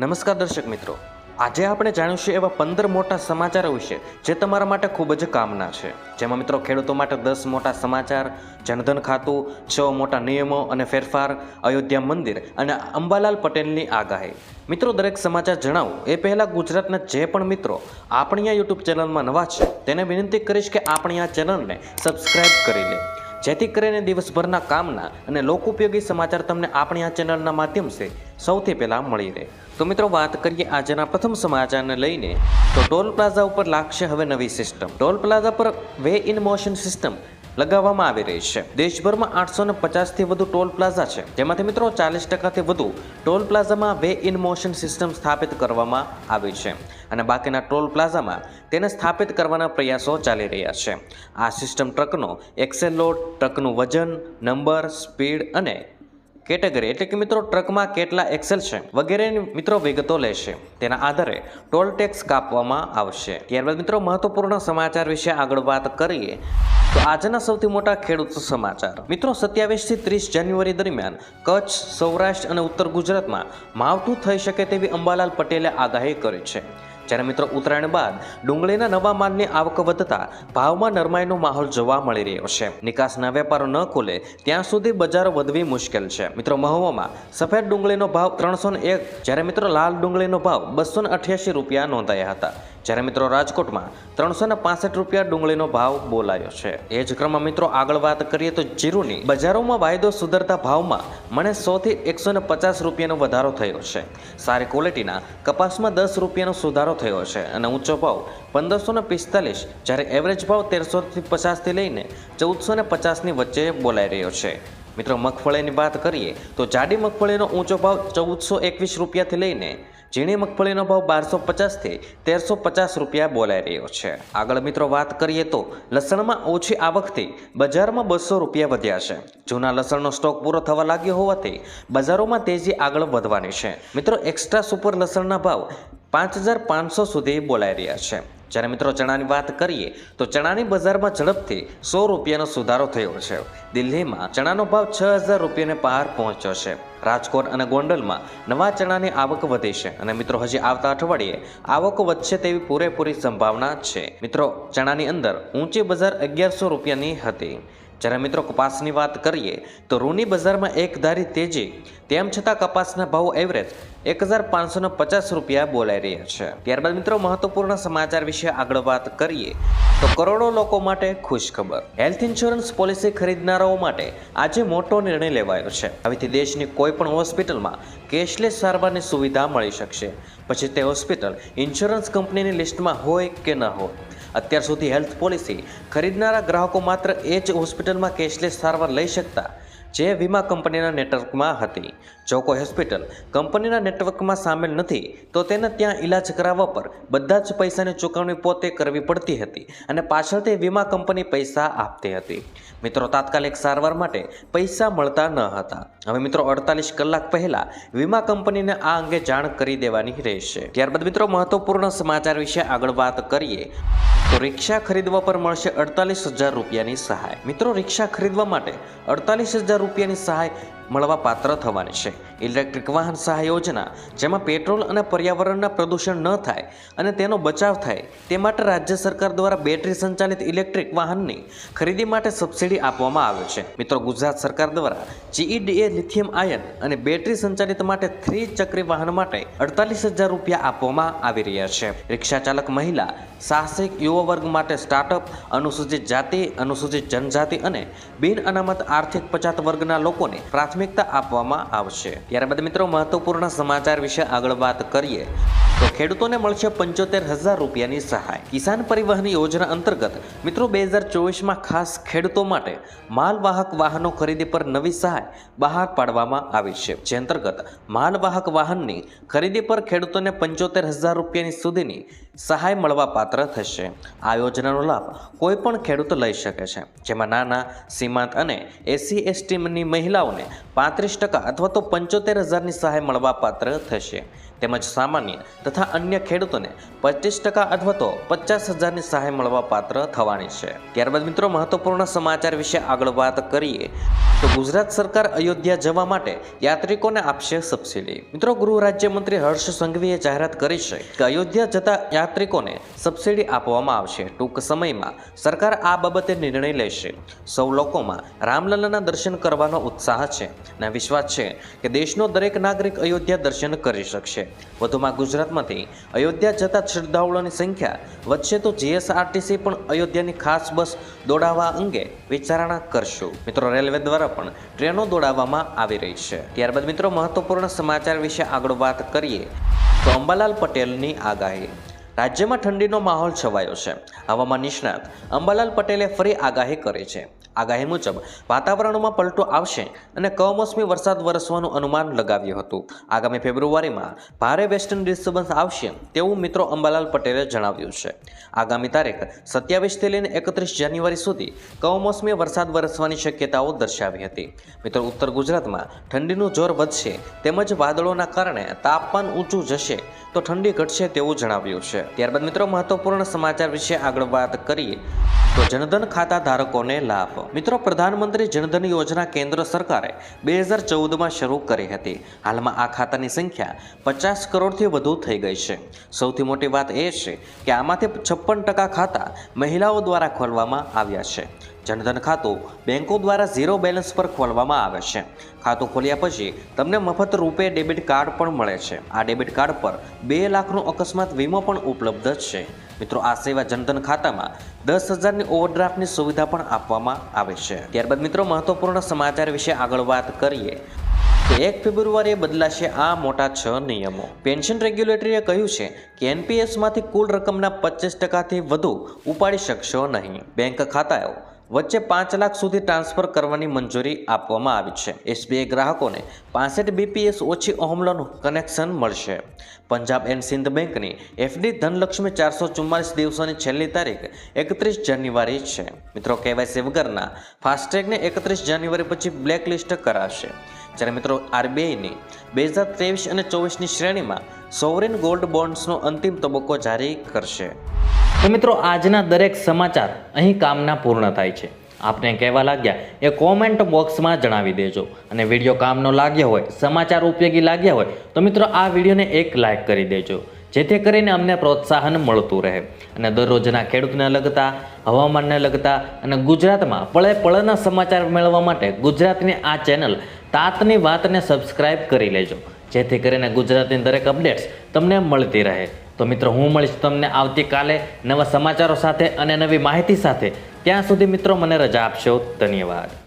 નમસ્કાર દર્શક મિત્રો, આજે આપણે જાણીશું એવા 15 મોટા સમાચારો વિશે જે તમારા માટે ખૂબ જ કામના છે. જેમાં મિત્રો ખેડૂતો માટે 10 મોટા સમાચાર, જનધન ખાતું, 6 મોટા નિયમો અને ફેરફાર, અયોધ્યા મંદિર અને અંબાલાલ પટેલની આગાહી. મિત્રો, દરેક સમાચાર જણાવું એ પહેલાં ગુજરાતના જે પણ મિત્રો આપણી આ યુટ્યુબ ચેનલમાં નવા છે તેને વિનંતી કરીશ કે આપણી આ ચેનલને સબસ્ક્રાઈબ કરી લે, જેથી કરીને દિવસભરના કામના અને લોકોપયોગી સમાચાર તમને આપણી આ ચેનલના માધ્યમથી સૌથી પહેલાં મળી રહે. તો મિત્રો, વાત કરીએ આજના પ્રથમ સમાચારને લઈને. તો ટોલ પ્લાઝા ઉપર લાગશે હવે નવી સિસ્ટમ. ટોલ પ્લાઝા પર વે ઇન મોશન સિસ્ટમ લગાવવામાં આવી રહી છે. દેશભરમાં 850થી વધુ ટોલ પ્લાઝા છે, જેમાંથી મિત્રો 40%થી વધુ ટોલ પ્લાઝામાં વે ઇન મોશન સિસ્ટમ સ્થાપિત કરવામાં આવી છે અને બાકીના ટોલ પ્લાઝામાં તેને સ્થાપિત કરવાના પ્રયાસો ચાલી રહ્યા છે. આ સિસ્ટમ ટ્રકનો એક્સેલ લોડ, ટ્રકનું વજન, નંબર, સ્પીડ અને કેટેગરી એટલે કે મિત્રો ટ્રકમાં કેટલા એક્સેલ છે વગેરેની મિત્રો વિગતો લેશે. તેના આધારે ટોલ ટેક્સ કાપવામાં આવશે. ત્યારબાદ મિત્રો મહત્વપૂર્ણ સમાચાર વિશે આગળ વાત કરીએ તો આજના સૌથી મોટા ખેડૂત સમાચાર. મિત્રો, 27થી 30 જાન્યુઆરી દરમિયાન કચ્છ, સૌરાષ્ટ્ર અને ઉત્તર ગુજરાતમાં માવઠું થઈ શકે તેવી અંબાલાલ પટેલે આગાહી કરી છે. જ્યારે મિત્રો ઉત્તરાયણ બાદ ડુંગળીના નવા માલની આવક વધતા ભાવમાં નરમાઈનો માહોલ જોવા મળી રહ્યો છે. નિકાસના વેપારો ન ખુલે ત્યાં સુધી બજારો વધવી મુશ્કેલ છે. મિત્રો, મહુવામાં સફેદ ડુંગળીનો ભાવ 301, જ્યારે મિત્રો લાલ ડુંગળીનો ભાવ 288 રૂપિયા નોંધાયા હતા. જ્યારે મિત્રો રાજકોટમાં 365 રૂપિયા ડુંગળીનો ભાવ બોલાયો છે. એ જ ક્રમમાં મિત્રો આગળ વાત કરીએ તો જીરુની બજારોમાં વાયદો સુધરતા ભાવમાં મને 100થી 150 રૂપિયાનો વધારો થયો છે. સારી ક્વોલિટીના કપાસમાં 10 રૂપિયાનો સુધારો થયો છે અને ઊંચો ભાવ 1545, જ્યારે એવરેજ ભાવ 1350થી લઈને 1450ની વચ્ચે બોલાઈ રહ્યો છે. મિત્રો, મગફળીની વાત કરીએ તો જાડી મગફળીનો ઊંચો ભાવ 1421 રૂપિયાથી લઈને ઝીણી મગફળીનો ભાવ 1250થી 1350 રૂપિયા બોલાઈ રહ્યો છે. આગળ મિત્રો વાત કરીએ તો લસણમાં ઓછી આવકથી બજારમાં 200 રૂપિયા વધ્યા છે. જૂના લસણનો સ્ટોક પૂરો થવા લાગ્યો હોવાથી બજારોમાં તેજી આગળ વધવાની છે. મિત્રો, એક્સ્ટ્રા સુપર લસણના ભાવ 5500 સુધી બોલાઈ રહ્યા છે. જ્યારે મિત્રો ચણાની વાત કરીએ તો ચણાની બજારમાં ઝડપથી 100 રૂપિયાનો સુધારો થયો છે. દિલ્હીમાં ચણાનો ભાવ 6000 રૂપિયાને પાર પહોંચ્યો છે. રાજકોટ અને ગોંડલમાં નવા ચણાની આવક વધી છે અને મિત્રો હજી આવતા અઠવાડિયે આવક વધશે તેવી પૂરેપૂરી સંભાવના છે. મિત્રો, ચણાની અંદર ઊંચી બજાર 1100 રૂપિયાની હતી. જ્યારે મિત્રો કપાસની વાત કરીએ તો રૂની બજારમાં એકધારી તેજી, તેમ છતાં કપાસના ભાવ એવરેજ 1550 રૂપિયા બોલાઈ રહ્યા છે. ત્યારબાદ મિત્રો મહત્વપૂર્ણ સમાચાર વિશે આગળ વાત કરીએ તો કરોડો લોકો માટે ખુશ ખબર. હેલ્થ ઇન્સ્યોરન્સ પોલિસી ખરીદનારાઓ માટે આજે મોટો નિર્ણય લેવાયો છે. હવેથી દેશની કોઈ પણ હોસ્પિટલમાં કેશલેસ સારવારની સુવિધા મળી શકશે, પછી તે હોસ્પિટલ ઇન્સ્યોરન્સ કંપનીની લિસ્ટમાં હોય કે ન હોય. અત્યાર સુધી હેલ્થ પોલિસી ખરીદનારા ગ્રાહકો માત્ર એ જ હોસ્પિટલમાં કેશલેસ સારવાર લઈ શકતા જે વીમા કંપનીના નેટવર્કમાં હતી. જો કોઈ હોસ્પિટલ કંપનીના નેટવર્કમાં સામેલ નથી તો તેને ત્યાં ઈલાજ કરાવવા પર બધા જ પૈસાની ચૂકવણી પોતે કરવી પડતી હતી અને પાછળથી વીમા કંપની પૈસા આપતી હતી. મિત્રો, તાત્કાલિક સારવાર માટે પૈસા મળતા ન હતા. હવે મિત્રો 48 કલાક પહેલા વીમા કંપનીને આ અંગે જાણ કરી દેવાની રહેશે. ત્યારબાદ મિત્રો મહત્વપૂર્ણ સમાચાર વિશે આગળ વાત કરીએ તો રિક્ષા ખરીદવા પર મળશે 48,000 રૂપિયાની સહાય. મિત્રો, રિક્ષા ખરીદવા માટે 48,000 રૂપિયાની સહાય મળવા પાત્ર થવાની છે. ઇલેક્ટ્રિક વાહન સહાય યોજના, જેમાં પેટ્રોલ અને પર્યાવરણના પ્રદૂષણ ન થાય અને તેનો બચાવ થાય તે માટે રાજ્ય સરકાર દ્વારા બેટરી સંચાલિત ઇલેક્ટ્રિક વાહનની ખરીદી માટે સબસિડી આપવામાં આવે છે. મિત્રો, ગુજરાત સરકાર દ્વારા GEDA લિથિયમ આયન અને બેટરી સંચાલિત માટે 3 ચક્રી વાહન માટે 48,000 રૂપિયા આપવામાં આવી રહ્યા છે. રિક્ષા ચાલક મહિલા, સાહસિક યુવા વર્ગ માટે સ્ટાર્ટઅપ, અનુસૂચિત જાતિ, અનુસૂચિત જનજાતિ અને બિન અનામત આર્થિક પછાત વર્ગના લોકોને પ્રાથમિકતા આપવામાં આવશે. ત્યારબાદ મિત્રો મહત્વપૂર્ણ સમાચાર વિશે આગળ વાત કરીએ તો ખેડૂતોને મળશે 75,000 રૂપિયાની સહાય. કિસાન પરિવહન યોજના અંતર્ગત મિત્રો 2024માં ખાસ ખેડૂતો માટે માલવાહક વાહનો ખરીદી પર નવી સહાય બહાર પાડવામાં આવી છે. જે અંતર્ગત માલવાહક વાહનની ખરીદી પર ખેડૂતોને 75,000 રૂપિયાની સુધીની સહાય મળવા પાત્ર થશે. આ યોજનાનો લાભ કોઈ પણ ખેડૂત લઈ શકે છે, જેમાં નાના, સીમાંત અને SC/STની મહિલાઓને 35% અથવા તો 75,000ની સહાય મળવા પાત્ર થશે. તેમજ સામાન્ય તથા અન્ય ખેડૂતોને 25% અથવા તો 50,000ની સહાય મળવા પાત્ર થવાની છે. ત્યારબાદ મિત્રો મહત્વપૂર્ણ સમાચાર વિશે આગળ વાત કરીએ તો ગુજરાત સરકાર અયોધ્યા જવા માટે યાત્રિકોને આપશે સબસિડી। મિત્રો, ગૃહ રાજ્યમંત્રી હર્ષ સંઘવીએ જાહેરાત કરી છે કે અયોધ્યા જતા યાત્રિકોને સબસિડી આપવામાં આવશે। ટૂંક સમયમાં સરકાર આ બાબતે નિર્ણય લેશે। સૌ લોકોમાં રામલલ્લાના દર્શન કરવાનો ઉત્સાહ છે અને વિશ્વાસ છે કે દેશનો દરેક નાગરિક અયોધ્યા દર્શન કરી શકશે। વધુમાં ગુજરાતમાંથી અયોધ્યા જતા શ્રદ્ધાળુઓની સંખ્યા વધશે તો જીએસઆરટીસી પણ અયોધ્યાની ખાસ બસ દોડાવવા અંગે વિચારણા કરશું। મિત્રો, રેલવે દ્વારા પણ ટ્રેનો દોડાવવામાં આવી રહી છે। ત્યારબાદ મિત્રો, મહત્વપૂર્ણ સમાચાર વિશે આગળ વાત કરીએ તો અંબાલાલ પટેલની આગાહી। રાજ્યમાં ઠંડીનો માહોલ છવાયો છે। હવામાન નિષ્ણાત અંબાલાલ પટેલે ફરી આગાહી કરી છે। આગાહી મુજબ વાતાવરણમાં પલટો આવશે અને કમોસમી વરસાદ વરસવાનું અનુમાન લગાવ્યું હતું। આગામી ફેબ્રુઆરીમાં ભારે વેસ્ટર્ન ડિસ્ટર્બન્સ આવશે તેવું મિત્રો અંબાલાલ પટેલે જણાવ્યું છે। આગામી તારીખ 27થી લઈને 31 જાન્યુઆરી સુધી કમોસમી વરસાદ વરસવાની શક્યતાઓ દર્શાવી હતી। મિત્રો, ઉત્તર ગુજરાતમાં ઠંડીનું જોર વધશે તેમજ વાદળોના કારણે તાપમાન ઊંચું જશે તો ઠંડી ઘટશે તેવું જણાવ્યું છે। ત્યારબાદ મિત્રો, મહત્વપૂર્ણ સમાચાર વિશે આગળ વાત કરીએ તો જનધન ખાતા ધારકોને લાભ। મિત્રો, પ્રધાનમંત્રી જનધન યોજના કેન્દ્ર સરકારે 2014માં શરૂ કરી હતી। હાલમાં આ ખાતાની સંખ્યા 50 કરોડથી વધુ થઈ ગઈ છે। સૌથી મોટી વાત એ છે કે આમાંથી 56% ખાતા મહિલાઓ દ્વારા ખોલવામાં આવ્યા છે। જનધન ખાતું બેંકો દ્વારા ઝીરો બેલેન્સ પર ખોલવામાં આવે છે। ખાતું ખોલ્યા પછી તમને મફત રૂપે ડેબિટ કાર્ડ પણ મળે છે। આ ડેબિટ કાર્ડ પર 2 લાખનો અકસ્માત વીમો પણ ઉપલબ્ધ છે। મિત્રો, આ સેવા જનધન ખાતામાં 10,000ની ઓવરડ્રાફ્ટની સુવિધા પણ આપવામાં આવે છે। ત્યારબાદ મિત્રો, મહત્વપૂર્ણ સમાચાર વિશે આગળ વાત કરીએ તો 1 ફેબ્રુઆરીએ બદલાશે આ મોટા 6 નિયમો। પેન્શન રેગ્યુલેટરીએ કહ્યું છે કે એનપીએસમાંથી કુલ રકમના 25%થી વધુ ઉપાડી શકશો નહીં। બેંક ખાતાઓ વચ્ચે 5 લાખ સુધી ટ્રાન્સફર કરવાની મંજૂરી આપવામાં આવી છે। એસબીઆઈ ગ્રાહકોને 65 બીપીએસ ઓછી હોમ લોન કનેક્શન મળશે। પંજાબ એન્ડ સિંધ બેંકની એફડી ધનલક્ષ્મી 444 દિવસોની છેલ્લી તારીખ 31 જાન્યુઆરી છે। મિત્રો, કેવાયસી વગરના ફાસ્ટ્રેગને 31 જાન્યુઆરી પછી બ્લેકલિસ્ટ કરાશે। જ્યારે મિત્રો, આરબીઆઈની 2023 અને 24ની શ્રેણીમાં સોવરેન ગોલ્ડ બોન્ડ્સનો અંતિમ તબક્કો જારી કરશે। તો મિત્રો, આજના દરેક સમાચાર અહીં કામના પૂર્ણ થાય છે। આપને કહેવા લાગ્યા એ કોમેન્ટ બોક્સમાં જણાવી દેજો અને વિડીયો કામનો લાગ્યો હોય, સમાચાર ઉપયોગી લાગ્યા હોય તો મિત્રો આ વિડીયોને એક લાઇક કરી દેજો, જેથી કરીને અમને પ્રોત્સાહન મળતું રહે અને દરરોજના ખેડૂતને લગતા, હવામાનને લગતા અને ગુજરાતમાં પળે પળના સમાચાર મેળવવા માટે ગુજરાતની આ ચેનલ તાતની વાતને સબસ્ક્રાઇબ કરી લેજો, જેથી કરીને ગુજરાતની દરેક અપડેટ્સ તમને મળતી રહે। તો મિત્રો, હું મળીશ તમને આવતીકાલે નવા સમાચારો સાથે અને નવી માહિતી સાથે। ત્યાં સુધી મિત્રો મને રજા આપશો। ધન્યવાદ।